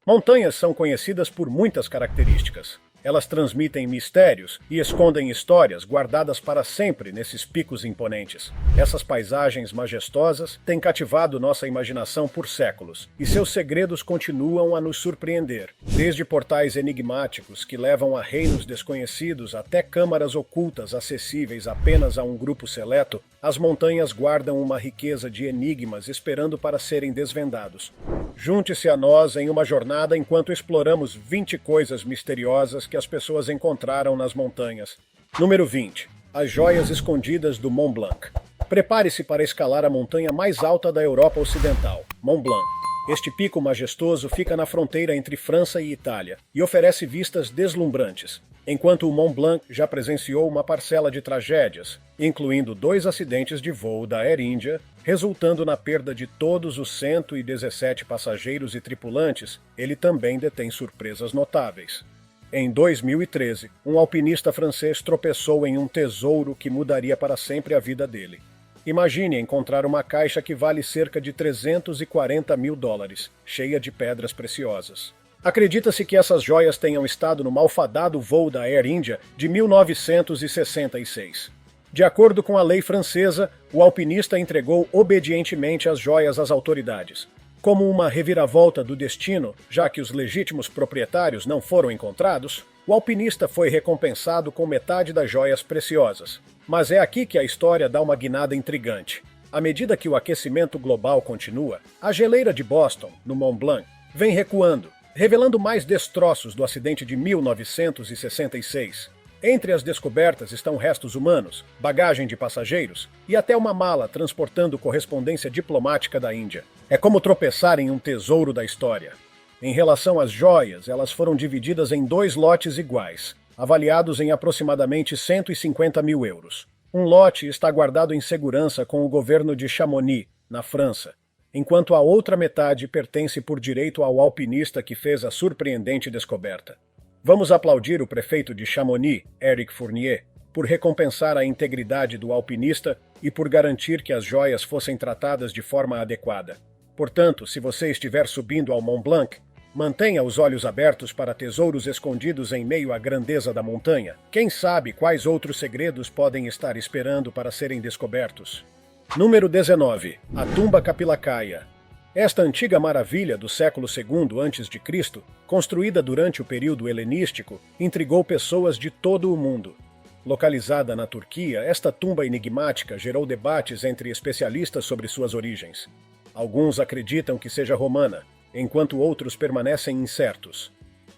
Montanhas são conhecidas por muitas características. Elas transmitem mistérios e escondem histórias guardadas para sempre nesses picos imponentes. Essas paisagens majestosas têm cativado nossa imaginação por séculos, e seus segredos continuam a nos surpreender. Desde portais enigmáticos que levam a reinos desconhecidos até câmaras ocultas acessíveis apenas a um grupo seleto, as montanhas guardam uma riqueza de enigmas esperando para serem desvendados. Junte-se a nós em uma jornada enquanto exploramos 20 coisas misteriosas que as pessoas encontraram nas montanhas. Número 20. As joias escondidas do Mont Blanc. Prepare-se para escalar a montanha mais alta da Europa Ocidental, Mont Blanc. Este pico majestoso fica na fronteira entre França e Itália e oferece vistas deslumbrantes, enquanto o Mont Blanc já presenciou uma parcela de tragédias, incluindo 2 acidentes de voo da Air India, resultando na perda de todos os 117 passageiros e tripulantes. Ele também detém surpresas notáveis. Em 2013, um alpinista francês tropeçou em um tesouro que mudaria para sempre a vida dele. Imagine encontrar uma caixa que vale cerca de $340 mil, cheia de pedras preciosas. Acredita-se que essas joias tenham estado no malfadado voo da Air India de 1966. De acordo com a lei francesa, o alpinista entregou obedientemente as joias às autoridades. Como uma reviravolta do destino, já que os legítimos proprietários não foram encontrados, o alpinista foi recompensado com metade das joias preciosas. Mas é aqui que a história dá uma guinada intrigante. À medida que o aquecimento global continua, a geleira de Boston, no Mont Blanc, vem recuando, revelando mais destroços do acidente de 1966. Entre as descobertas estão restos humanos, bagagem de passageiros e até uma mala transportando correspondência diplomática da Índia. É como tropeçar em um tesouro da história. Em relação às joias, elas foram divididas em 2 lotes iguais, avaliados em aproximadamente 150 mil euros. Um lote está guardado em segurança com o governo de Chamonix, na França, enquanto a outra metade pertence por direito ao alpinista que fez a surpreendente descoberta. Vamos aplaudir o prefeito de Chamonix, Eric Fournier, por recompensar a integridade do alpinista e por garantir que as joias fossem tratadas de forma adequada. Portanto, se você estiver subindo ao Mont Blanc, mantenha os olhos abertos para tesouros escondidos em meio à grandeza da montanha. Quem sabe quais outros segredos podem estar esperando para serem descobertos? Número 19. A tumba Kapilakaya. Esta antiga maravilha do século II a.C., construída durante o período helenístico, intrigou pessoas de todo o mundo. Localizada na Turquia, esta tumba enigmática gerou debates entre especialistas sobre suas origens. Alguns acreditam que seja romana, enquanto outros permanecem incertos.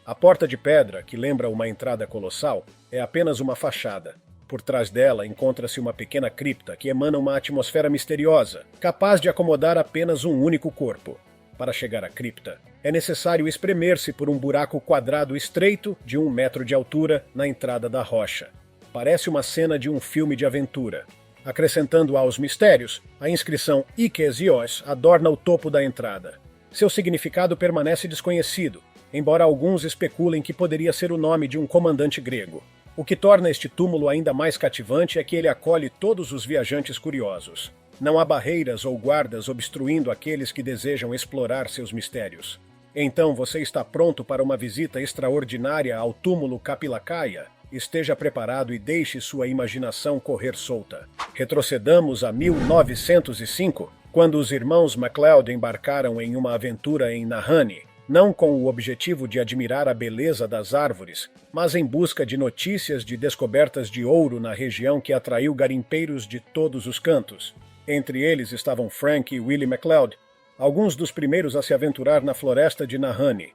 A porta de pedra, que lembra uma entrada colossal, é apenas uma fachada. Por trás dela encontra-se uma pequena cripta que emana uma atmosfera misteriosa, capaz de acomodar apenas um único corpo. Para chegar à cripta, é necessário espremer-se por um buraco quadrado estreito de 1 metro de altura na entrada da rocha. Parece uma cena de um filme de aventura. Acrescentando aos mistérios, a inscrição Ikesios adorna o topo da entrada. Seu significado permanece desconhecido, embora alguns especulem que poderia ser o nome de um comandante grego. O que torna este túmulo ainda mais cativante é que ele acolhe todos os viajantes curiosos. Não há barreiras ou guardas obstruindo aqueles que desejam explorar seus mistérios. Então você está pronto para uma visita extraordinária ao túmulo Kapilakaya? Esteja preparado e deixe sua imaginação correr solta. Retrocedamos a 1905, quando os irmãos MacLeod embarcaram em uma aventura em Nahanni, não com o objetivo de admirar a beleza das árvores, mas em busca de notícias de descobertas de ouro na região que atraiu garimpeiros de todos os cantos. Entre eles estavam Frank e Willie MacLeod, alguns dos primeiros a se aventurar na floresta de Nahanni.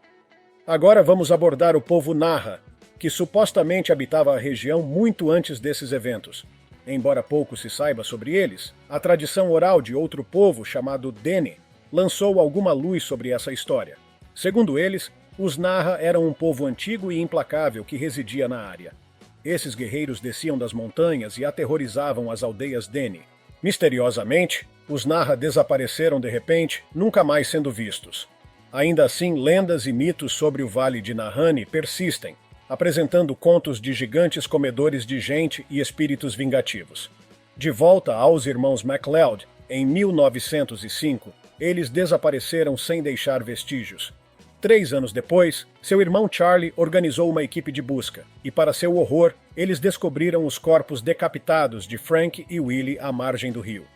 Agora vamos abordar o povo Narra, que supostamente habitava a região muito antes desses eventos. Embora pouco se saiba sobre eles, a tradição oral de outro povo chamado Dene lançou alguma luz sobre essa história. Segundo eles, os Narra eram um povo antigo e implacável que residia na área. Esses guerreiros desciam das montanhas e aterrorizavam as aldeias Dene. Misteriosamente, os Narra desapareceram de repente, nunca mais sendo vistos. Ainda assim, lendas e mitos sobre o Vale de Nahanni persistem, apresentando contos de gigantes comedores de gente e espíritos vingativos. De volta aos irmãos MacLeod, em 1905, eles desapareceram sem deixar vestígios. 3 anos depois, seu irmão Charlie organizou uma equipe de busca, e para seu horror, eles descobriram os corpos decapitados de Frank e Willie à margem do rio.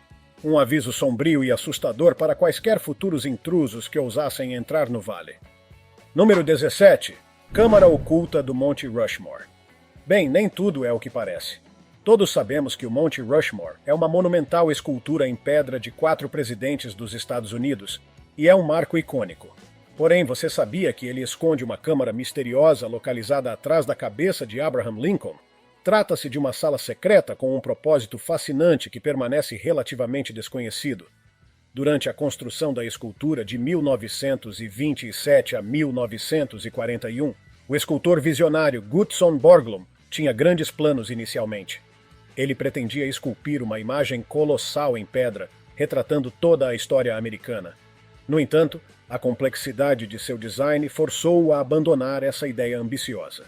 Um aviso sombrio e assustador para quaisquer futuros intrusos que ousassem entrar no vale. Número 17. Câmara Oculta do Monte Rushmore. Bem, nem tudo é o que parece. Todos sabemos que o Monte Rushmore é uma monumental escultura em pedra de 4 presidentes dos Estados Unidos e é um marco icônico. Porém, você sabia que ele esconde uma câmara misteriosa localizada atrás da cabeça de Abraham Lincoln? Trata-se de uma sala secreta com um propósito fascinante que permanece relativamente desconhecido. Durante a construção da escultura de 1927 a 1941, o escultor visionário Gutzon Borglum tinha grandes planos inicialmente. Ele pretendia esculpir uma imagem colossal em pedra, retratando toda a história americana. No entanto, a complexidade de seu design forçou-o a abandonar essa ideia ambiciosa.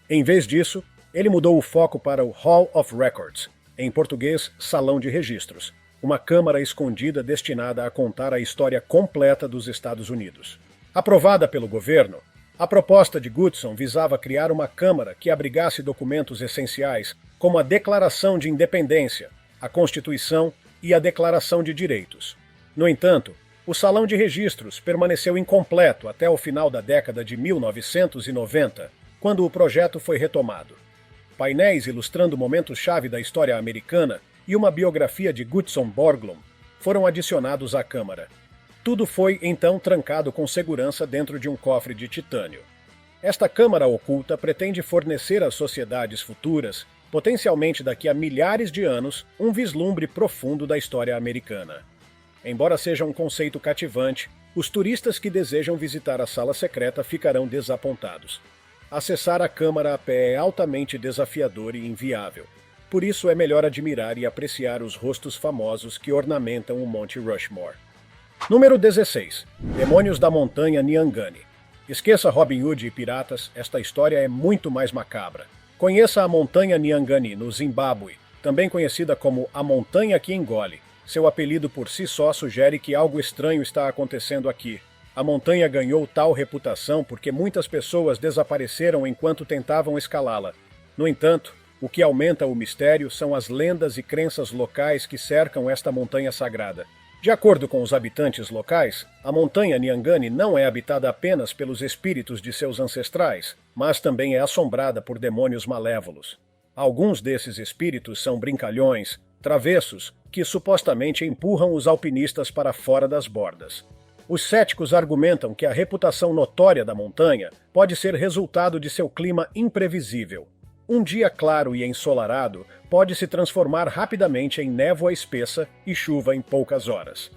Em vez disso, ele mudou o foco para o Hall of Records, em português, Salão de Registros, uma câmara escondida destinada a contar a história completa dos Estados Unidos. Aprovada pelo governo, a proposta de Goodson visava criar uma câmara que abrigasse documentos essenciais como a Declaração de Independência, a Constituição e a Declaração de Direitos. No entanto, o Salão de Registros permaneceu incompleto até o final da década de 1990, quando o projeto foi retomado. Painéis ilustrando momentos-chave da história americana e uma biografia de Gutzon Borglum foram adicionados à Câmara. Tudo foi, então, trancado com segurança dentro de um cofre de titânio. Esta Câmara Oculta pretende fornecer às sociedades futuras, potencialmente daqui a milhares de anos, um vislumbre profundo da história americana. Embora seja um conceito cativante, os turistas que desejam visitar a sala secreta ficarão desapontados. Acessar a câmara a pé é altamente desafiador e inviável. Por isso é melhor admirar e apreciar os rostos famosos que ornamentam o Monte Rushmore. Número 16. Demônios da Montanha Nyangani. Esqueça Robin Hood e piratas, esta história é muito mais macabra. Conheça a Montanha Nyangani, no Zimbábue, também conhecida como a Montanha que Engole. Seu apelido por si só sugere que algo estranho está acontecendo aqui. A montanha ganhou tal reputação porque muitas pessoas desapareceram enquanto tentavam escalá-la. No entanto, o que aumenta o mistério são as lendas e crenças locais que cercam esta montanha sagrada. De acordo com os habitantes locais, a montanha Nyangani não é habitada apenas pelos espíritos de seus ancestrais, mas também é assombrada por demônios malévolos. Alguns desses espíritos são brincalhões, travessos, que supostamente empurram os alpinistas para fora das bordas. Os céticos argumentam que a reputação notória da montanha pode ser resultado de seu clima imprevisível. Um dia claro e ensolarado pode se transformar rapidamente em névoa espessa e chuva em poucas horas.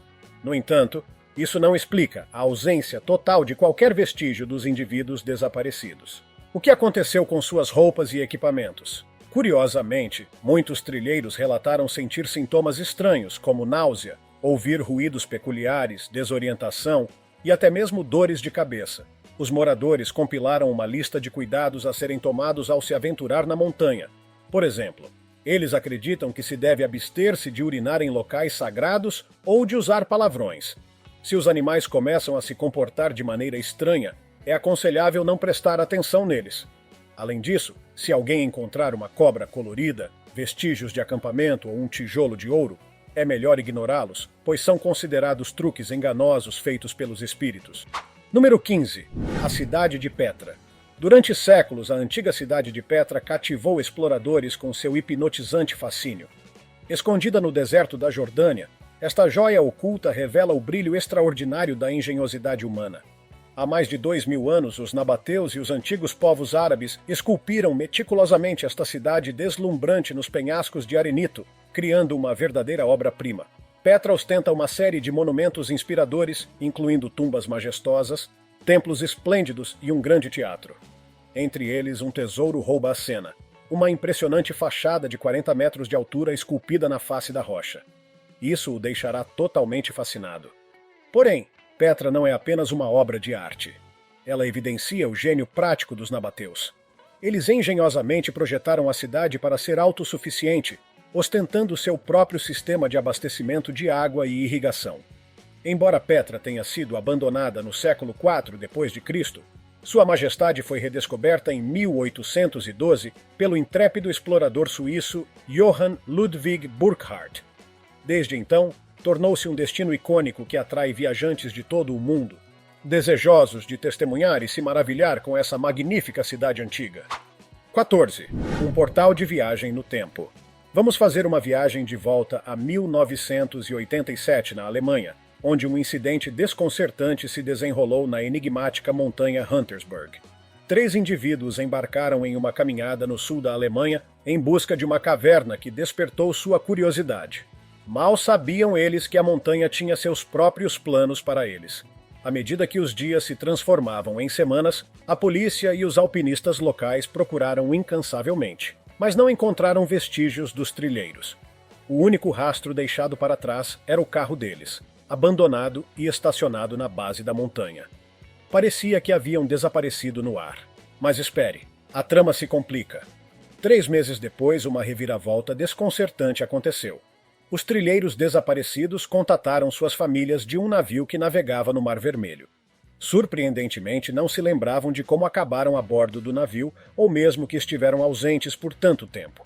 No entanto, isso não explica a ausência total de qualquer vestígio dos indivíduos desaparecidos. O que aconteceu com suas roupas e equipamentos? Curiosamente, muitos trilheiros relataram sentir sintomas estranhos, como náusea, ouvir ruídos peculiares, desorientação e até mesmo dores de cabeça. Os moradores compilaram uma lista de cuidados a serem tomados ao se aventurar na montanha. Por exemplo, eles acreditam que se deve abster-se de urinar em locais sagrados ou de usar palavrões. Se os animais começam a se comportar de maneira estranha, é aconselhável não prestar atenção neles. Além disso, se alguém encontrar uma cobra colorida, vestígios de acampamento ou um tijolo de ouro, é melhor ignorá-los, pois são considerados truques enganosos feitos pelos espíritos. Número 15. A cidade de Petra. Durante séculos, a antiga cidade de Petra cativou exploradores com seu hipnotizante fascínio. Escondida no deserto da Jordânia, esta joia oculta revela o brilho extraordinário da engenhosidade humana. Há mais de 2000 anos, os nabateus e os antigos povos árabes esculpiram meticulosamente esta cidade deslumbrante nos penhascos de arenito, criando uma verdadeira obra-prima. Petra ostenta uma série de monumentos inspiradores, incluindo tumbas majestosas, templos esplêndidos e um grande teatro. Entre eles, um tesouro rouba a cena, uma impressionante fachada de 40 metros de altura esculpida na face da rocha. Isso o deixará totalmente fascinado. Porém, Petra não é apenas uma obra de arte. Ela evidencia o gênio prático dos nabateus. Eles engenhosamente projetaram a cidade para ser autossuficiente, ostentando seu próprio sistema de abastecimento de água e irrigação. Embora Petra tenha sido abandonada no século IV d.C., Sua Majestade foi redescoberta em 1812 pelo intrépido explorador suíço Johann Ludwig Burckhardt. Desde então, tornou-se um destino icônico que atrai viajantes de todo o mundo, desejosos de testemunhar e se maravilhar com essa magnífica cidade antiga. 14. Um portal de viagem no tempo. Vamos fazer uma viagem de volta a 1987 na Alemanha, onde um incidente desconcertante se desenrolou na enigmática montanha Huntersberg. 3 indivíduos embarcaram em uma caminhada no sul da Alemanha em busca de uma caverna que despertou sua curiosidade. Mal sabiam eles que a montanha tinha seus próprios planos para eles. À medida que os dias se transformavam em semanas, a polícia e os alpinistas locais procuraram incansavelmente, mas não encontraram vestígios dos trilheiros. O único rastro deixado para trás era o carro deles, abandonado e estacionado na base da montanha. Parecia que haviam desaparecido no ar. Mas espere, a trama se complica. 3 meses depois, uma reviravolta desconcertante aconteceu. Os trilheiros desaparecidos contataram suas famílias de um navio que navegava no Mar Vermelho. Surpreendentemente, não se lembravam de como acabaram a bordo do navio ou mesmo que estiveram ausentes por tanto tempo.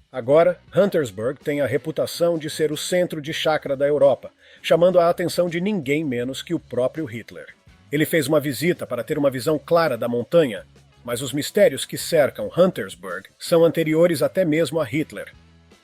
Agora, Huntersberg tem a reputação de ser o centro de chakra da Europa, chamando a atenção de ninguém menos que o próprio Hitler. Ele fez uma visita para ter uma visão clara da montanha, mas os mistérios que cercam Huntersberg são anteriores até mesmo a Hitler.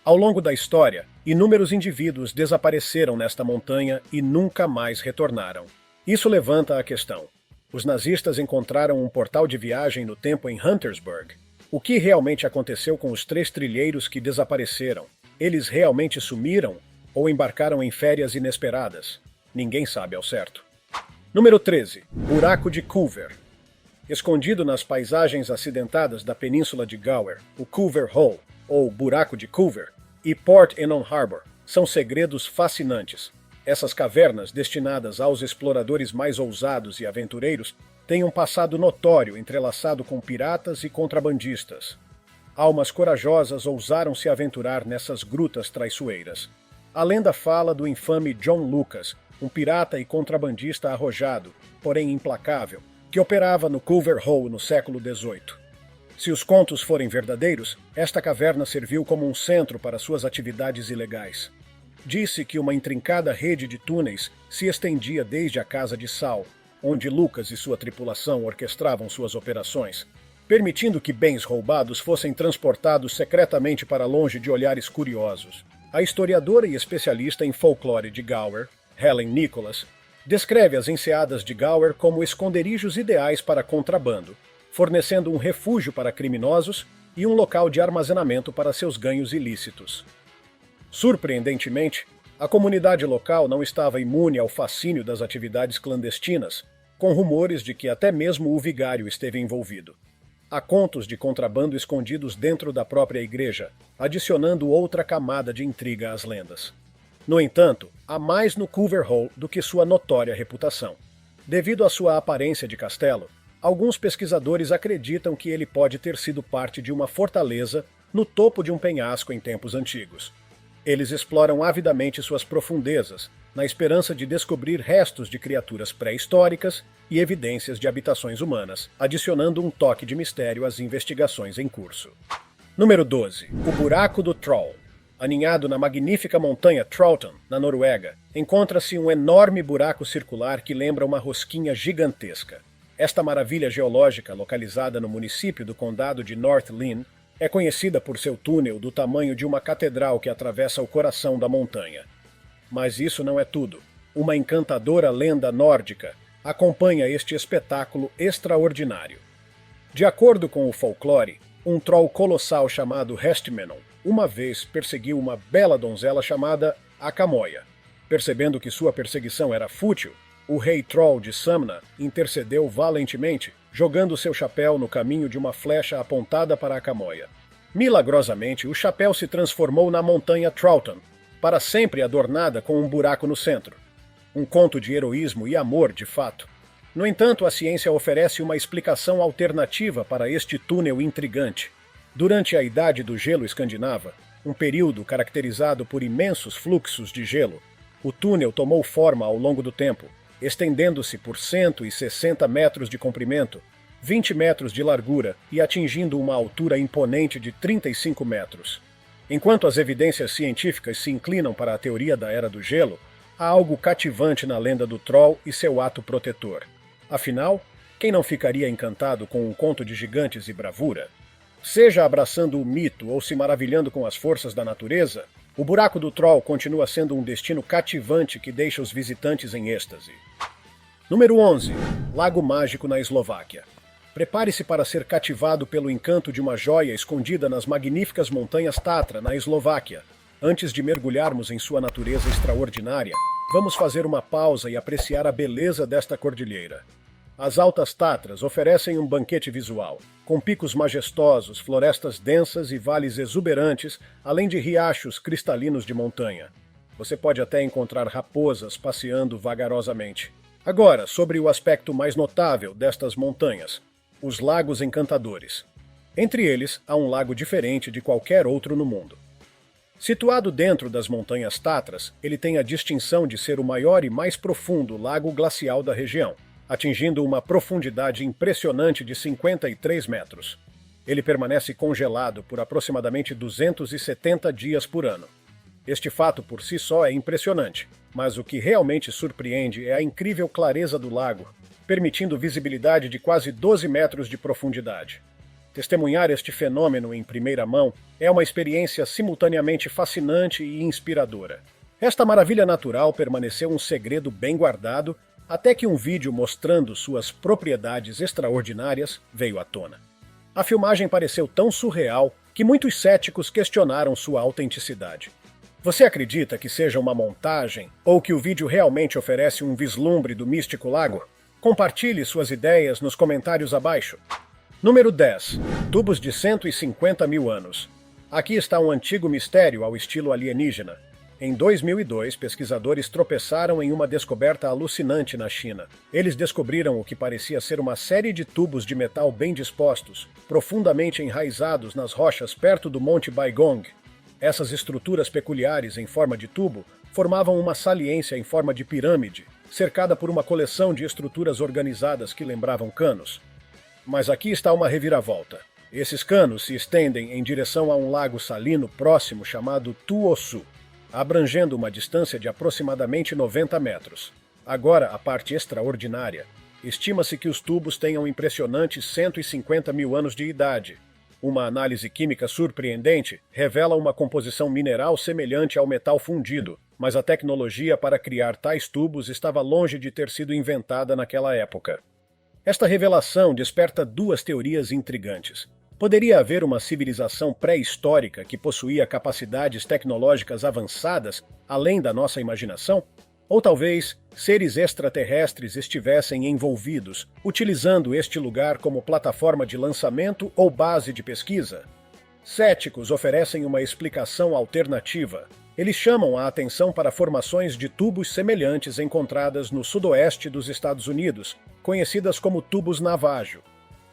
Ao longo da história, inúmeros indivíduos desapareceram nesta montanha e nunca mais retornaram. Isso levanta a questão: os nazistas encontraram um portal de viagem no tempo em Huntersberg? O que realmente aconteceu com os 3 trilheiros que desapareceram? Eles realmente sumiram ou embarcaram em férias inesperadas? Ninguém sabe ao certo. Número 13. Buraco de Culver. Escondido nas paisagens acidentadas da península de Gower, o Culver Hole, ou Buraco de Culver, e Port Enoch Harbor são segredos fascinantes. Essas cavernas, destinadas aos exploradores mais ousados e aventureiros, têm um passado notório entrelaçado com piratas e contrabandistas. Almas corajosas ousaram se aventurar nessas grutas traiçoeiras. A lenda fala do infame John Lucas, um pirata e contrabandista arrojado, porém implacável, que operava no Culver Hole no século XVIII. Se os contos forem verdadeiros, esta caverna serviu como um centro para suas atividades ilegais. Disse que uma intrincada rede de túneis se estendia desde a Casa de Sal, onde Lucas e sua tripulação orquestravam suas operações, permitindo que bens roubados fossem transportados secretamente para longe de olhares curiosos. A historiadora e especialista em folclore de Gower, Helen Nicholas, descreve as enseadas de Gower como esconderijos ideais para contrabando, fornecendo um refúgio para criminosos e um local de armazenamento para seus ganhos ilícitos. Surpreendentemente, a comunidade local não estava imune ao fascínio das atividades clandestinas, com rumores de que até mesmo o vigário esteve envolvido. Há contos de contrabando escondidos dentro da própria igreja, adicionando outra camada de intriga às lendas. No entanto, há mais no Culver Hole do que sua notória reputação. Devido à sua aparência de castelo, alguns pesquisadores acreditam que ele pode ter sido parte de uma fortaleza no topo de um penhasco em tempos antigos. Eles exploram avidamente suas profundezas, na esperança de descobrir restos de criaturas pré-históricas e evidências de habitações humanas, adicionando um toque de mistério às investigações em curso. Número 12. O Buraco do Troll. Aninhado na magnífica montanha Troughton, na Noruega, encontra-se um enorme buraco circular que lembra uma rosquinha gigantesca. Esta maravilha geológica, localizada no município do condado de North Lynn, é conhecida por seu túnel do tamanho de uma catedral que atravessa o coração da montanha. Mas isso não é tudo. Uma encantadora lenda nórdica acompanha este espetáculo extraordinário. De acordo com o folclore, um troll colossal chamado Hestmenon uma vez perseguiu uma bela donzela chamada Akamoia. Percebendo que sua perseguição era fútil, o rei troll de Samna intercedeu valentemente, jogando seu chapéu no caminho de uma flecha apontada para Akamoia. Milagrosamente, o chapéu se transformou na montanha Troughton, para sempre adornada com um buraco no centro. Um conto de heroísmo e amor, de fato. No entanto, a ciência oferece uma explicação alternativa para este túnel intrigante. Durante a Idade do Gelo Escandinava, um período caracterizado por imensos fluxos de gelo, O túnel tomou forma ao longo do tempo, estendendo-se por 160 metros de comprimento, 20 metros de largura e atingindo uma altura imponente de 35 metros. Enquanto as evidências científicas se inclinam para a teoria da Era do Gelo, há algo cativante na lenda do Troll e seu ato protetor. Afinal, quem não ficaria encantado com um conto de gigantes e bravura? Seja abraçando o mito ou se maravilhando com as forças da natureza, o buraco do Troll continua sendo um destino cativante que deixa os visitantes em êxtase. Número 11. Lago Mágico na Eslováquia. Prepare-se para ser cativado pelo encanto de uma joia escondida nas magníficas montanhas Tatra, na Eslováquia. Antes de mergulharmos em sua natureza extraordinária, vamos fazer uma pausa e apreciar a beleza desta cordilheira. As Altas Tatras oferecem um banquete visual, com picos majestosos, florestas densas e vales exuberantes, além de riachos cristalinos de montanha. Você pode até encontrar raposas passeando vagarosamente. Agora, sobre o aspecto mais notável destas montanhas, os lagos encantadores. Entre eles, há um lago diferente de qualquer outro no mundo. Situado dentro das montanhas Tatras, ele tem a distinção de ser o maior e mais profundo lago glacial da região, atingindo uma profundidade impressionante de 53 metros. Ele permanece congelado por aproximadamente 270 dias por ano. Este fato por si só é impressionante, mas o que realmente surpreende é a incrível clareza do lago, permitindo visibilidade de quase 12 metros de profundidade. Testemunhar este fenômeno em primeira mão é uma experiência simultaneamente fascinante e inspiradora. Esta maravilha natural permaneceu um segredo bem guardado até que um vídeo mostrando suas propriedades extraordinárias veio à tona. A filmagem pareceu tão surreal que muitos céticos questionaram sua autenticidade. Você acredita que seja uma montagem ou que o vídeo realmente oferece um vislumbre do místico lago? Compartilhe suas ideias nos comentários abaixo. Número 10. Tubos de 150 mil anos. Aqui está um antigo mistério ao estilo alienígena. Em 2002, pesquisadores tropeçaram em uma descoberta alucinante na China. Eles descobriram o que parecia ser uma série de tubos de metal bem dispostos, profundamente enraizados nas rochas perto do Monte Baigong. Essas estruturas peculiares em forma de tubo formavam uma saliência em forma de pirâmide, cercada por uma coleção de estruturas organizadas que lembravam canos. Mas aqui está uma reviravolta. Esses canos se estendem em direção a um lago salino próximo chamado Tuosu, abrangendo uma distância de aproximadamente 90 metros. Agora, a parte extraordinária. Estima-se que os tubos tenham impressionantes 150 mil anos de idade. Uma análise química surpreendente revela uma composição mineral semelhante ao metal fundido, mas a tecnologia para criar tais tubos estava longe de ter sido inventada naquela época. Esta revelação desperta duas teorias intrigantes. Poderia haver uma civilização pré-histórica que possuía capacidades tecnológicas avançadas além da nossa imaginação? Ou talvez seres extraterrestres estivessem envolvidos, utilizando este lugar como plataforma de lançamento ou base de pesquisa? Céticos oferecem uma explicação alternativa. Eles chamam a atenção para formações de tubos semelhantes encontradas no sudoeste dos Estados Unidos, conhecidas como tubos Navajo.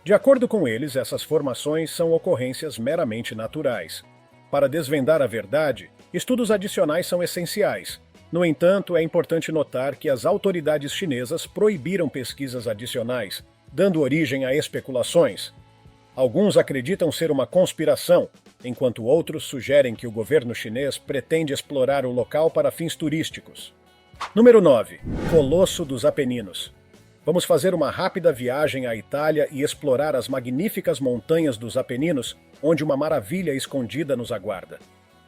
De acordo com eles, essas formações são ocorrências meramente naturais. Para desvendar a verdade, estudos adicionais são essenciais. No entanto, é importante notar que as autoridades chinesas proibiram pesquisas adicionais, dando origem a especulações. Alguns acreditam ser uma conspiração, enquanto outros sugerem que o governo chinês pretende explorar o local para fins turísticos. Número 9. Colosso dos Apeninos. Vamos fazer uma rápida viagem à Itália e explorar as magníficas montanhas dos Apeninos, onde uma maravilha escondida nos aguarda.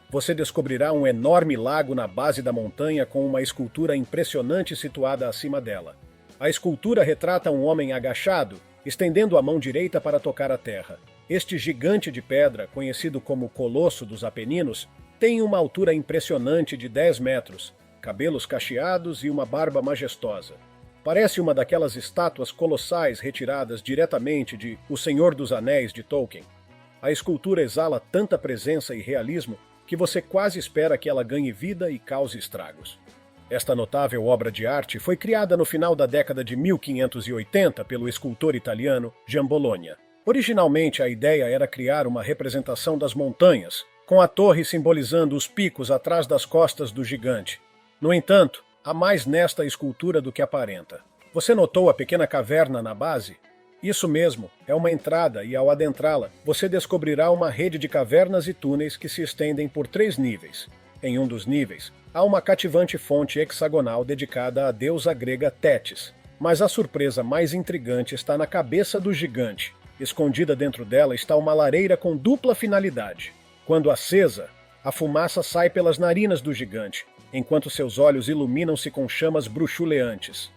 Você descobrirá um enorme lago na base da montanha com uma escultura impressionante situada acima dela. A escultura retrata um homem agachado, estendendo a mão direita para tocar a terra. Este gigante de pedra, conhecido como Colosso dos Apeninos, tem uma altura impressionante de 10 metros, cabelos cacheados e uma barba majestosa. Parece uma daquelas estátuas colossais retiradas diretamente de O Senhor dos Anéis de Tolkien. A escultura exala tanta presença e realismo que você quase espera que ela ganhe vida e cause estragos. Esta notável obra de arte foi criada no final da década de 1580 pelo escultor italiano Gian Bologna. Originalmente, a ideia era criar uma representação das montanhas, com a torre simbolizando os picos atrás das costas do gigante. No entanto, há mais nesta escultura do que aparenta. Você notou a pequena caverna na base? Isso mesmo, é uma entrada e ao adentrá-la, você descobrirá uma rede de cavernas e túneis que se estendem por 3 níveis. Em um dos níveis, há uma cativante fonte hexagonal dedicada à deusa grega Tétis. Mas a surpresa mais intrigante está na cabeça do gigante. Escondida dentro dela está uma lareira com dupla finalidade. Quando acesa, a fumaça sai pelas narinas do gigante, enquanto seus olhos iluminam-se com chamas bruxuleantes.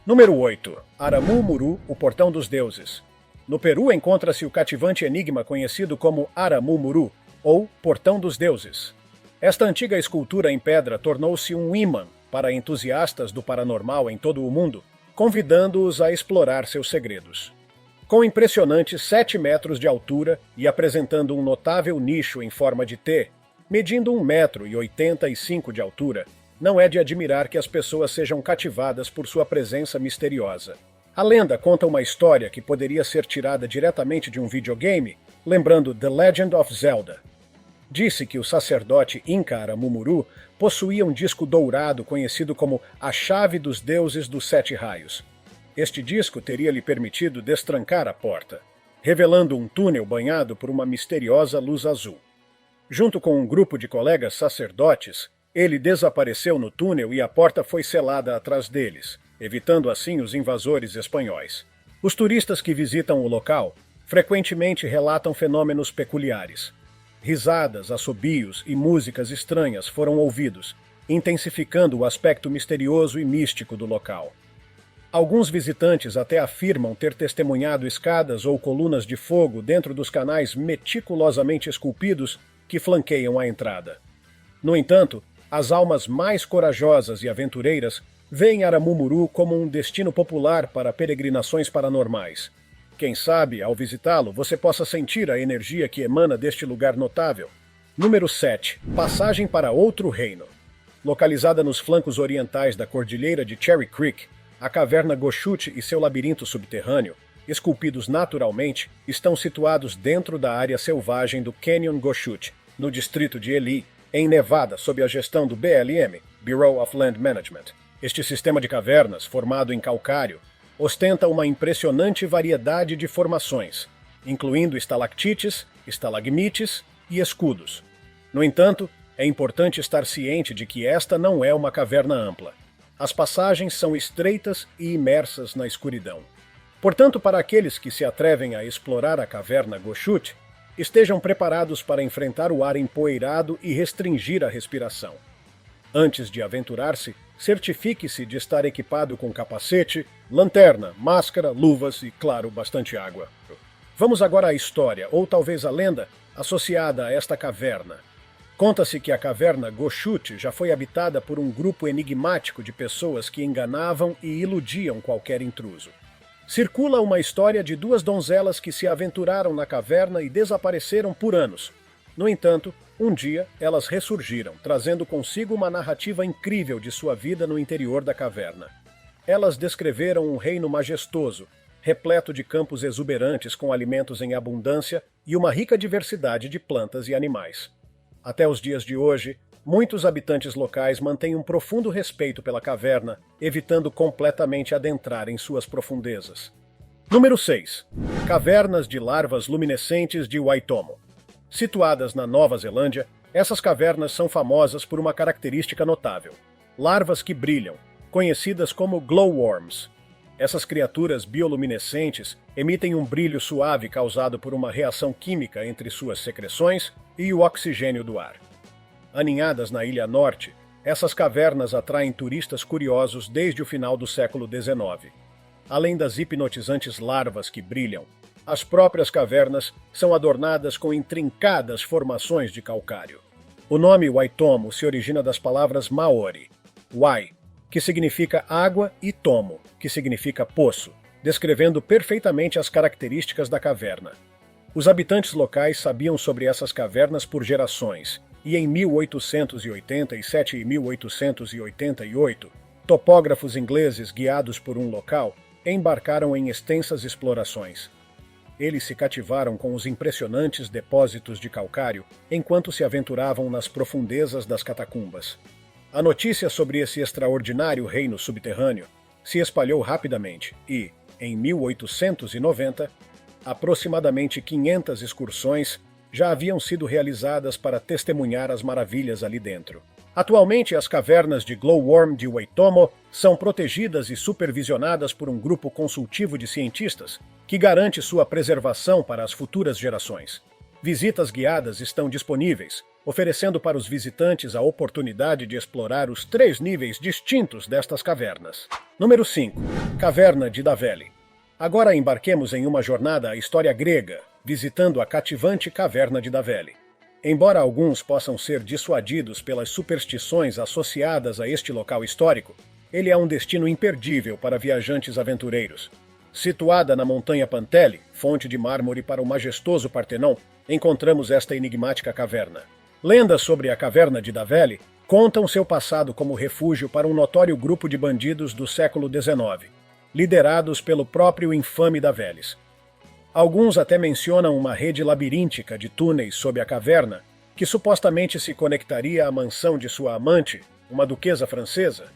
Número 8. Aramu Muru, o Portão dos Deuses. No Peru encontra-se o cativante enigma conhecido como Aramu Muru, ou Portão dos Deuses. Esta antiga escultura em pedra tornou-se um imã para entusiastas do paranormal em todo o mundo, convidando-os a explorar seus segredos. Com impressionantes 7 metros de altura e apresentando um notável nicho em forma de T, medindo 1,85 m de altura, não é de admirar que as pessoas sejam cativadas por sua presença misteriosa. A lenda conta uma história que poderia ser tirada diretamente de um videogame, lembrando The Legend of Zelda. Disse que o sacerdote Inca Aramu Muru possuía um disco dourado conhecido como a Chave dos Deuses dos 7 Raios. Este disco teria lhe permitido destrancar a porta, revelando um túnel banhado por uma misteriosa luz azul. Junto com um grupo de colegas sacerdotes, ele desapareceu no túnel e a porta foi selada atrás deles, evitando assim os invasores espanhóis. Os turistas que visitam o local frequentemente relatam fenômenos peculiares. Risadas, assobios e músicas estranhas foram ouvidos, intensificando o aspecto misterioso e místico do local. Alguns visitantes até afirmam ter testemunhado escadas ou colunas de fogo dentro dos canais meticulosamente esculpidos que flanqueiam a entrada. No entanto, as almas mais corajosas e aventureiras veem Aramu Muru como um destino popular para peregrinações paranormais. Quem sabe, ao visitá-lo, você possa sentir a energia que emana deste lugar notável. Número 7. Passagem para outro reino. Localizada nos flancos orientais da cordilheira de Cherry Creek, a caverna Goshute e seu labirinto subterrâneo, esculpidos naturalmente, estão situados dentro da área selvagem do Canyon Goshute, no distrito de Ely, em Nevada, sob a gestão do BLM, Bureau of Land Management. Este sistema de cavernas, formado em calcário, ostenta uma impressionante variedade de formações, incluindo estalactites, estalagmites e escudos. No entanto, é importante estar ciente de que esta não é uma caverna ampla. As passagens são estreitas e imersas na escuridão. Portanto, para aqueles que se atrevem a explorar a caverna Goshute, estejam preparados para enfrentar o ar empoeirado e restringir a respiração. Antes de aventurar-se, certifique-se de estar equipado com capacete, lanterna, máscara, luvas e, claro, bastante água. Vamos agora à história, ou talvez à lenda, associada a esta caverna. Conta-se que a caverna Goshute já foi habitada por um grupo enigmático de pessoas que enganavam e iludiam qualquer intruso. Circula uma história de 2 donzelas que se aventuraram na caverna e desapareceram por anos. No entanto, um dia elas ressurgiram, trazendo consigo uma narrativa incrível de sua vida no interior da caverna. Elas descreveram um reino majestoso, repleto de campos exuberantes com alimentos em abundância e uma rica diversidade de plantas e animais. Até os dias de hoje, muitos habitantes locais mantêm um profundo respeito pela caverna, evitando completamente adentrar em suas profundezas. Número 6. Cavernas de larvas luminescentes de Waitomo. Situadas na Nova Zelândia, essas cavernas são famosas por uma característica notável: larvas que brilham, conhecidas como glowworms. Essas criaturas bioluminescentes emitem um brilho suave causado por uma reação química entre suas secreções e o oxigênio do ar. Aninhadas na Ilha Norte, essas cavernas atraem turistas curiosos desde o final do século XIX. Além das hipnotizantes larvas que brilham, as próprias cavernas são adornadas com intrincadas formações de calcário. O nome Waitomo se origina das palavras Maori, Wai, que significa água, e Tomo, que significa poço, descrevendo perfeitamente as características da caverna. Os habitantes locais sabiam sobre essas cavernas por gerações, e em 1887 e 1888, topógrafos ingleses guiados por um local embarcaram em extensas explorações. Eles se cativaram com os impressionantes depósitos de calcário enquanto se aventuravam nas profundezas das catacumbas. A notícia sobre esse extraordinário reino subterrâneo se espalhou rapidamente e, em 1890, aproximadamente 500 excursões já haviam sido realizadas para testemunhar as maravilhas ali dentro. Atualmente, as cavernas de Glowworm de Waitomo são protegidas e supervisionadas por um grupo consultivo de cientistas que garante sua preservação para as futuras gerações. Visitas guiadas estão disponíveis, oferecendo para os visitantes a oportunidade de explorar os 3 níveis distintos destas cavernas. Número 5. Caverna de Daveli. Agora embarquemos em uma jornada à história grega, visitando a cativante Caverna de Daveli. Embora alguns possam ser dissuadidos pelas superstições associadas a este local histórico, ele é um destino imperdível para viajantes aventureiros. Situada na montanha Pantele, fonte de mármore para o majestoso Partenon, encontramos esta enigmática caverna. Lendas sobre a Caverna de Daveli contam seu passado como refúgio para um notório grupo de bandidos do século XIX, liderados pelo próprio infame Daveles. Alguns até mencionam uma rede labiríntica de túneis sob a caverna, que supostamente se conectaria à mansão de sua amante, uma duquesa francesa.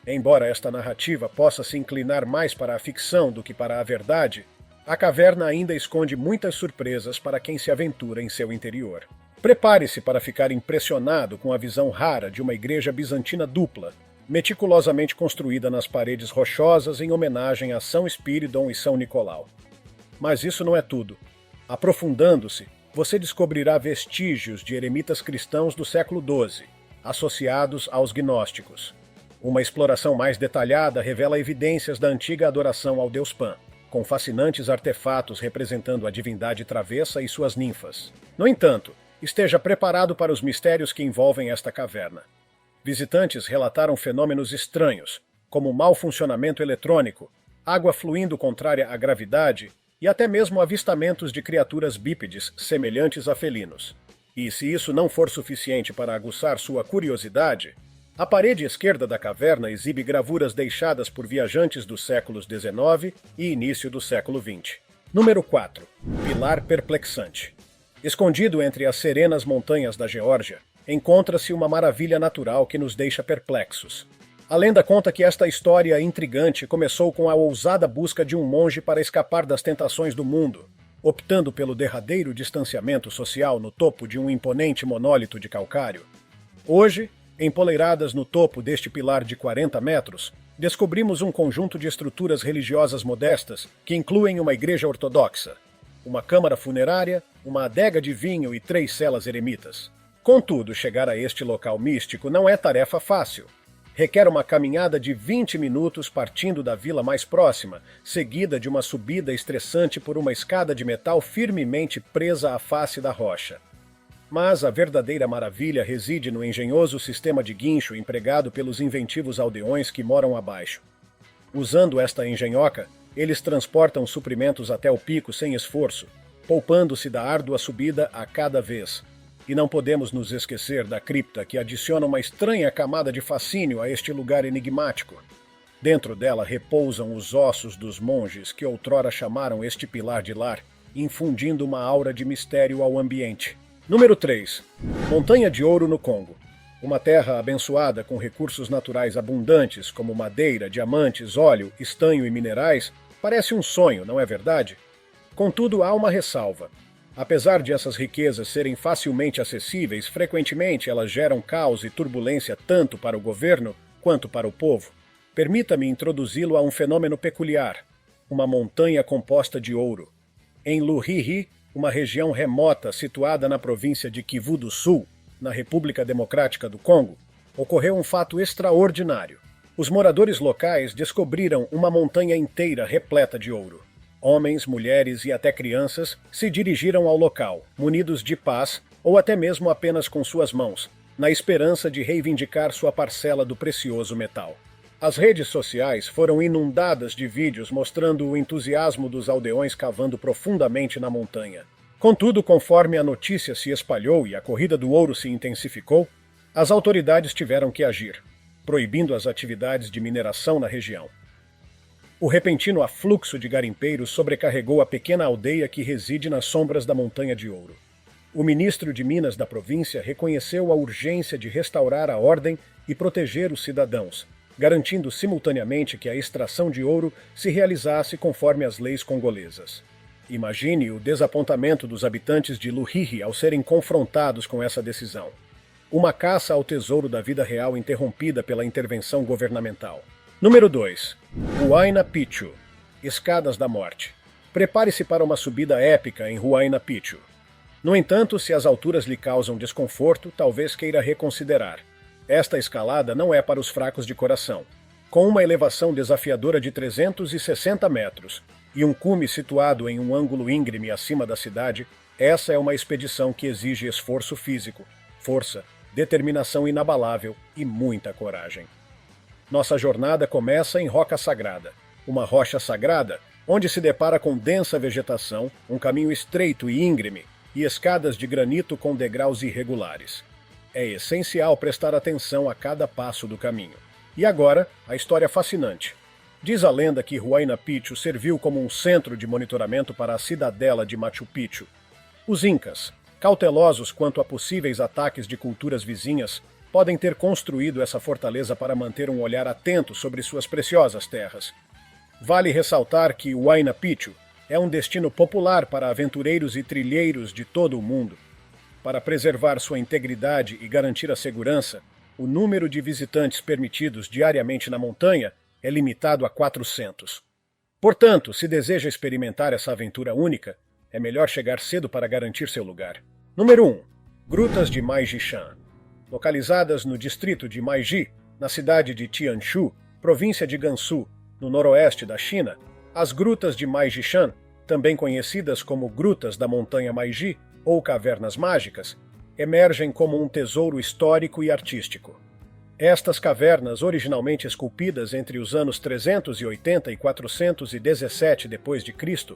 Embora esta narrativa possa se inclinar mais para a ficção do que para a verdade, a caverna ainda esconde muitas surpresas para quem se aventura em seu interior. Prepare-se para ficar impressionado com a visão rara de uma igreja bizantina dupla, meticulosamente construída nas paredes rochosas em homenagem a São Espíridon e São Nicolau. Mas isso não é tudo. Aprofundando-se, você descobrirá vestígios de eremitas cristãos do século XII, associados aos gnósticos. Uma exploração mais detalhada revela evidências da antiga adoração ao deus Pan, com fascinantes artefatos representando a divindade travessa e suas ninfas. No entanto, esteja preparado para os mistérios que envolvem esta caverna. Visitantes relataram fenômenos estranhos, como mau funcionamento eletrônico, água fluindo contrária à gravidade e até mesmo avistamentos de criaturas bípedes semelhantes a felinos. E se isso não for suficiente para aguçar sua curiosidade, a parede esquerda da caverna exibe gravuras deixadas por viajantes dos séculos XIX e início do século XX. Número 4. Pilar perplexante. Escondido entre as serenas montanhas da Geórgia, encontra-se uma maravilha natural que nos deixa perplexos. A lenda conta que esta história intrigante começou com a ousada busca de um monge para escapar das tentações do mundo, optando pelo derradeiro distanciamento social no topo de um imponente monólito de calcário. Hoje, empoleiradas no topo deste pilar de 40 metros, descobrimos um conjunto de estruturas religiosas modestas que incluem uma igreja ortodoxa, uma câmara funerária, uma adega de vinho e 3 celas eremitas. Contudo, chegar a este local místico não é tarefa fácil. Requer uma caminhada de 20 minutos partindo da vila mais próxima, seguida de uma subida estressante por uma escada de metal firmemente presa à face da rocha. Mas a verdadeira maravilha reside no engenhoso sistema de guincho empregado pelos inventivos aldeões que moram abaixo. Usando esta engenhoca, eles transportam suprimentos até o pico sem esforço, poupando-se da árdua subida a cada vez. E não podemos nos esquecer da cripta que adiciona uma estranha camada de fascínio a este lugar enigmático. Dentro dela repousam os ossos dos monges que outrora chamaram este pilar de lar, infundindo uma aura de mistério ao ambiente. Número 3. Montanha de Ouro no Congo. Uma terra abençoada com recursos naturais abundantes como madeira, diamantes, óleo, estanho e minerais, parece um sonho, não é verdade? Contudo, há uma ressalva. Apesar de essas riquezas serem facilmente acessíveis, frequentemente elas geram caos e turbulência tanto para o governo quanto para o povo. Permita-me introduzi-lo a um fenômeno peculiar, uma montanha composta de ouro. Em Luhihi, uma região remota situada na província de Kivu do Sul, na República Democrática do Congo, ocorreu um fato extraordinário. Os moradores locais descobriram uma montanha inteira repleta de ouro. Homens, mulheres e até crianças se dirigiram ao local, munidos de pás ou até mesmo apenas com suas mãos, na esperança de reivindicar sua parcela do precioso metal. As redes sociais foram inundadas de vídeos mostrando o entusiasmo dos aldeões cavando profundamente na montanha. Contudo, conforme a notícia se espalhou e a corrida do ouro se intensificou, as autoridades tiveram que agir, proibindo as atividades de mineração na região. O repentino afluxo de garimpeiros sobrecarregou a pequena aldeia que reside nas sombras da Montanha de Ouro. O ministro de Minas da província reconheceu a urgência de restaurar a ordem e proteger os cidadãos, garantindo simultaneamente que a extração de ouro se realizasse conforme as leis congolesas. Imagine o desapontamento dos habitantes de Luhihi ao serem confrontados com essa decisão. Uma caça ao tesouro da vida real interrompida pela intervenção governamental. Número 2. Huayna Picchu. Escadas da Morte. Prepare-se para uma subida épica em Huayna Picchu. No entanto, se as alturas lhe causam desconforto, talvez queira reconsiderar. Esta escalada não é para os fracos de coração. Com uma elevação desafiadora de 360 metros e um cume situado em um ângulo íngreme acima da cidade, essa é uma expedição que exige esforço físico, força, determinação inabalável e muita coragem. Nossa jornada começa em Roca Sagrada, uma rocha sagrada onde se depara com densa vegetação, um caminho estreito e íngreme e escadas de granito com degraus irregulares. É essencial prestar atenção a cada passo do caminho. E agora, a história fascinante. Diz a lenda que Huayna Picchu serviu como um centro de monitoramento para a cidadela de Machu Picchu. Os incas, cautelosos quanto a possíveis ataques de culturas vizinhas, podem ter construído essa fortaleza para manter um olhar atento sobre suas preciosas terras. Vale ressaltar que Huayna Picchu é um destino popular para aventureiros e trilheiros de todo o mundo. Para preservar sua integridade e garantir a segurança, o número de visitantes permitidos diariamente na montanha é limitado a 400. Portanto, se deseja experimentar essa aventura única, é melhor chegar cedo para garantir seu lugar. Número 1. Grutas de Maijishan. Localizadas no distrito de Maiji, na cidade de Tianshu, província de Gansu, no noroeste da China, as Grutas de Maijishan, também conhecidas como Grutas da Montanha Maiji ou Cavernas Mágicas, emergem como um tesouro histórico e artístico. Estas cavernas, originalmente esculpidas entre os anos 380 e 417 d.C.,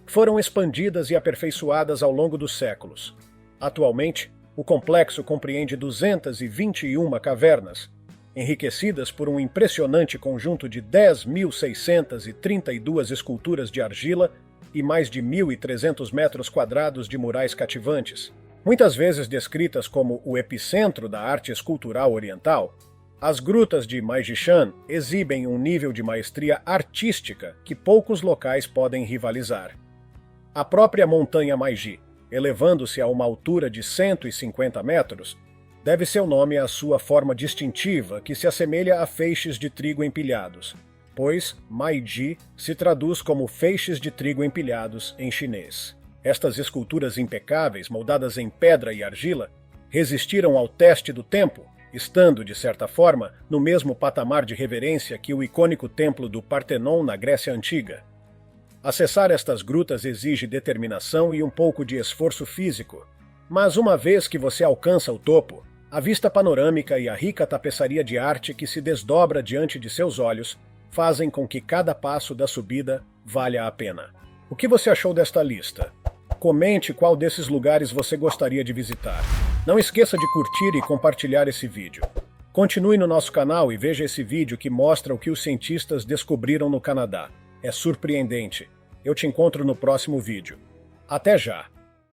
foram expandidas e aperfeiçoadas ao longo dos séculos. Atualmente, o complexo compreende 221 cavernas, enriquecidas por um impressionante conjunto de 10.632 esculturas de argila e mais de 1.300 metros quadrados de murais cativantes. Muitas vezes descritas como o epicentro da arte escultural oriental, as grutas de Maijishan exibem um nível de maestria artística que poucos locais podem rivalizar. A própria montanha Maiji, elevando-se a uma altura de 150 metros, deve seu nome à sua forma distintiva que se assemelha a feixes de trigo empilhados, pois Maiji se traduz como feixes de trigo empilhados em chinês. Estas esculturas impecáveis, moldadas em pedra e argila, resistiram ao teste do tempo, estando, de certa forma, no mesmo patamar de reverência que o icônico templo do Partenon na Grécia Antiga. Acessar estas grutas exige determinação e um pouco de esforço físico, mas uma vez que você alcança o topo, a vista panorâmica e a rica tapeçaria de arte que se desdobra diante de seus olhos fazem com que cada passo da subida valha a pena. O que você achou desta lista? Comente qual desses lugares você gostaria de visitar. Não esqueça de curtir e compartilhar esse vídeo. Continue no nosso canal e veja esse vídeo que mostra o que os cientistas descobriram no Canadá. É surpreendente. Eu te encontro no próximo vídeo. Até já!